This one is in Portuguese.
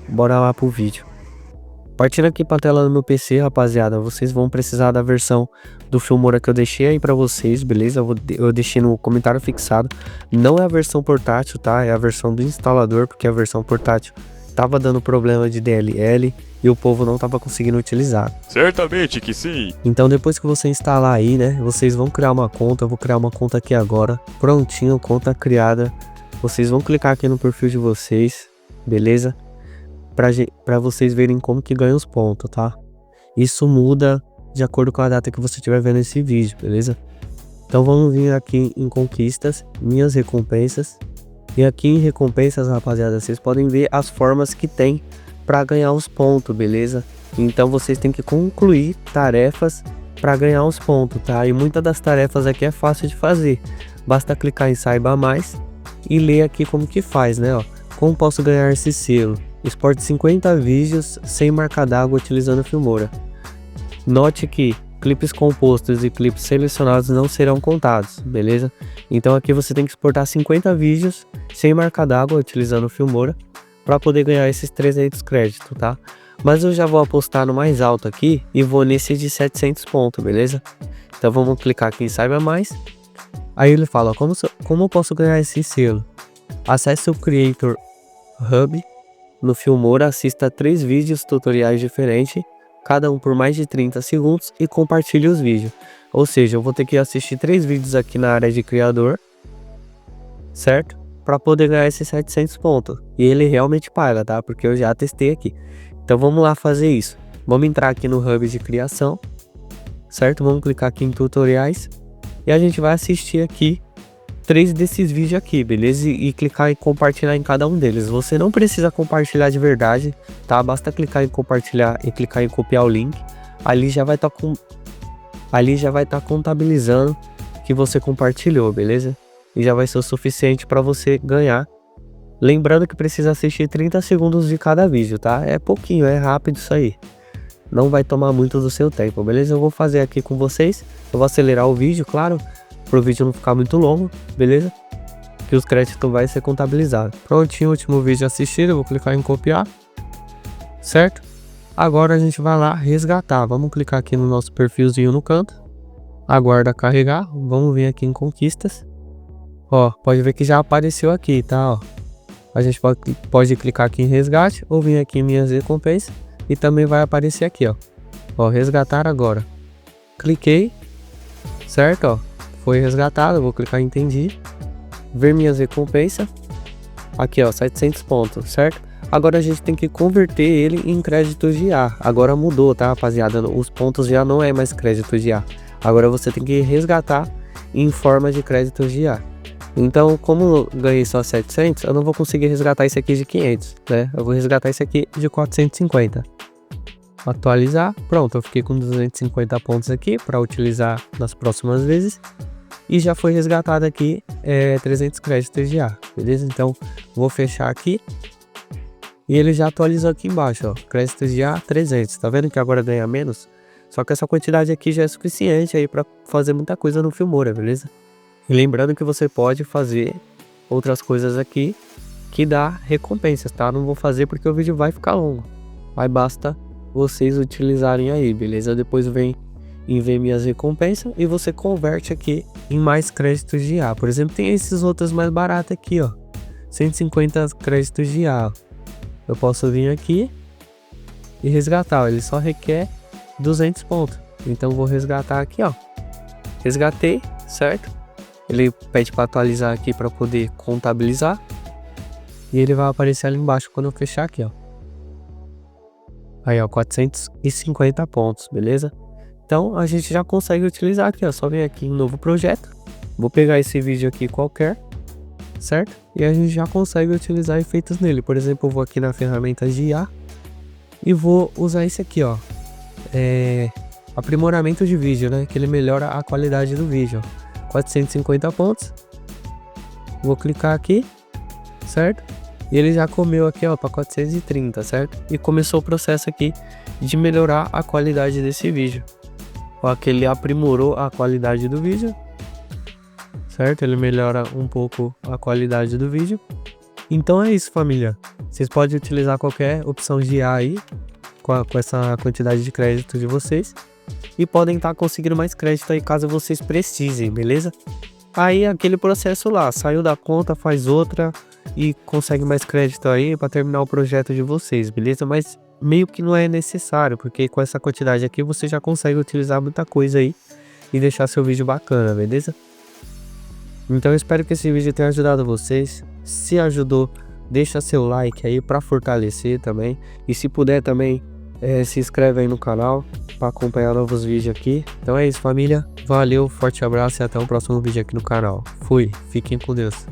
Bora lá pro vídeo. Partindo aqui pra tela do meu PC, rapaziada, vocês vão precisar da versão do Filmora que eu deixei aí pra vocês, beleza? Eu deixei no comentário fixado. Não é a versão portátil, tá? É a versão do instalador, porque a versão portátil tava dando problema de DLL e o povo não tava conseguindo utilizar. Certamente que sim. Então depois que você instalar aí, né, vocês vão criar uma conta. Eu vou criar uma conta aqui agora. Prontinho, conta criada. Vocês vão clicar aqui no perfil de vocês, beleza? Pra vocês verem como que ganha os pontos, tá? Isso muda de acordo com a data que você estiver vendo esse vídeo, beleza? Então vamos vir aqui em conquistas, minhas recompensas. E aqui em recompensas, rapaziada, vocês podem ver as formas que tem para ganhar os pontos, beleza? Então vocês têm que concluir tarefas para ganhar os pontos, tá? E muitas das tarefas aqui é fácil de fazer. Basta clicar em saiba mais e ler aqui como que faz, né? Ó, como posso ganhar esse selo? Exporte 50 vídeos sem marca d'água utilizando o Filmora. Note que clipes compostos e clipes selecionados não serão contados, beleza? Então aqui você tem que exportar 50 vídeos sem marca d'água utilizando o Filmora para poder ganhar esses 300 créditos, tá? Mas eu já vou apostar no mais alto aqui e vou nesse de 700 pontos, beleza? Então vamos clicar aqui em saiba mais. Aí ele fala, como eu posso ganhar esse selo? Acesse o Creator Hub no Filmora, assista 3 vídeos tutoriais diferentes, cada um por mais de 30 segundos e compartilhe os vídeos. Ou seja, eu vou ter que assistir 3 vídeos aqui na área de criador, certo? Para poder ganhar esses 700 pontos. E ele realmente paga, tá? Porque eu já testei aqui. Então vamos lá fazer isso. Vamos entrar aqui no Hub de criação, certo? Vamos clicar aqui em tutoriais e a gente vai assistir aqui 3 desses vídeos aqui, beleza? E clicar em compartilhar em cada um deles. Você não precisa compartilhar de verdade, tá? Basta clicar em compartilhar e clicar em copiar o link. Ali já vai estar contabilizando que você compartilhou, beleza? E já vai ser o suficiente para você ganhar. Lembrando que precisa assistir 30 segundos de cada vídeo, tá? É pouquinho, é rápido isso aí. Não vai tomar muito do seu tempo, beleza? Eu vou fazer aqui com vocês. Eu vou acelerar o vídeo, claro, para o vídeo não ficar muito longo, beleza? Que os créditos vai ser contabilizado. Prontinho, último vídeo assistido, eu vou clicar em copiar, certo? Agora a gente vai lá resgatar. Vamos clicar aqui no nosso perfilzinho no canto, aguarda carregar. Vamos vir aqui em conquistas. Ó, pode ver que já apareceu aqui, tá? Ó, a gente pode clicar aqui em resgate ou vir aqui em minhas recompensas e também vai aparecer aqui, ó. Ó, resgatar agora. Cliquei, certo? Ó, foi resgatado. Eu vou clicar em entendi, ver minhas recompensas. Aqui, ó, 700 pontos, certo? Agora a gente tem que converter ele em créditos de IA. Agora mudou, tá, rapaziada? Os pontos já não é mais crédito de IA. Agora você tem que resgatar em forma de créditos de IA. Então, como eu ganhei só 700, eu não vou conseguir resgatar esse aqui de 500, né? Eu vou resgatar esse aqui de 450. Atualizar. Pronto, eu fiquei com 250 pontos aqui para utilizar nas próximas vezes. E já foi resgatado aqui 300 créditos de IA, beleza? Então, vou fechar aqui. E ele já atualizou aqui embaixo, ó. Créditos de IA 300. Tá vendo que agora ganha menos? Só que essa quantidade aqui já é suficiente aí para fazer muita coisa no Filmora, beleza? E lembrando que você pode fazer outras coisas aqui que dá recompensas, tá? Não vou fazer porque o vídeo vai ficar longo. Mas basta vocês utilizarem aí, beleza? Depois vem em ver minhas recompensas e você converte aqui em mais créditos de IA. Por exemplo, tem esses outros mais baratos aqui, ó. 150 créditos de IA. Eu posso vir aqui e resgatar, ó. Ele só requer 200 pontos. Então vou resgatar aqui, ó. Resgatei, certo? Ele pede para atualizar aqui para poder contabilizar. E ele vai aparecer ali embaixo quando eu fechar aqui, ó. Aí, ó, 450 pontos, beleza? Então a gente já consegue utilizar aqui, ó. Só vem aqui em novo projeto. Vou pegar esse vídeo aqui qualquer, certo? E a gente já consegue utilizar efeitos nele. Por exemplo, eu vou aqui na ferramenta de IA e vou usar esse aqui, ó. Aprimoramento de vídeo, né? Que ele melhora a qualidade do vídeo. 450 pontos. Vou clicar aqui, certo? E ele já comeu aqui, ó, para 430, certo? E começou o processo aqui de melhorar a qualidade desse vídeo. Ó, que ele aprimorou a qualidade do vídeo, certo? Ele melhora um pouco a qualidade do vídeo. Então é isso, família. Vocês podem utilizar qualquer opção de IA aí com essa quantidade de crédito de vocês e podem estar conseguindo mais crédito aí caso vocês precisem, beleza? Aí aquele processo lá, saiu da conta, faz outra e consegue mais crédito aí para terminar o projeto de vocês, beleza? Mas meio que não é necessário, porque com essa quantidade aqui você já consegue utilizar muita coisa aí e deixar seu vídeo bacana, beleza? Então eu espero que esse vídeo tenha ajudado vocês. Se ajudou, deixa seu like aí para fortalecer também. E se puder também, se inscreve aí no canal para acompanhar novos vídeos aqui. Então é isso, família. Valeu, forte abraço e até o próximo vídeo aqui no canal. Fui, fiquem com Deus.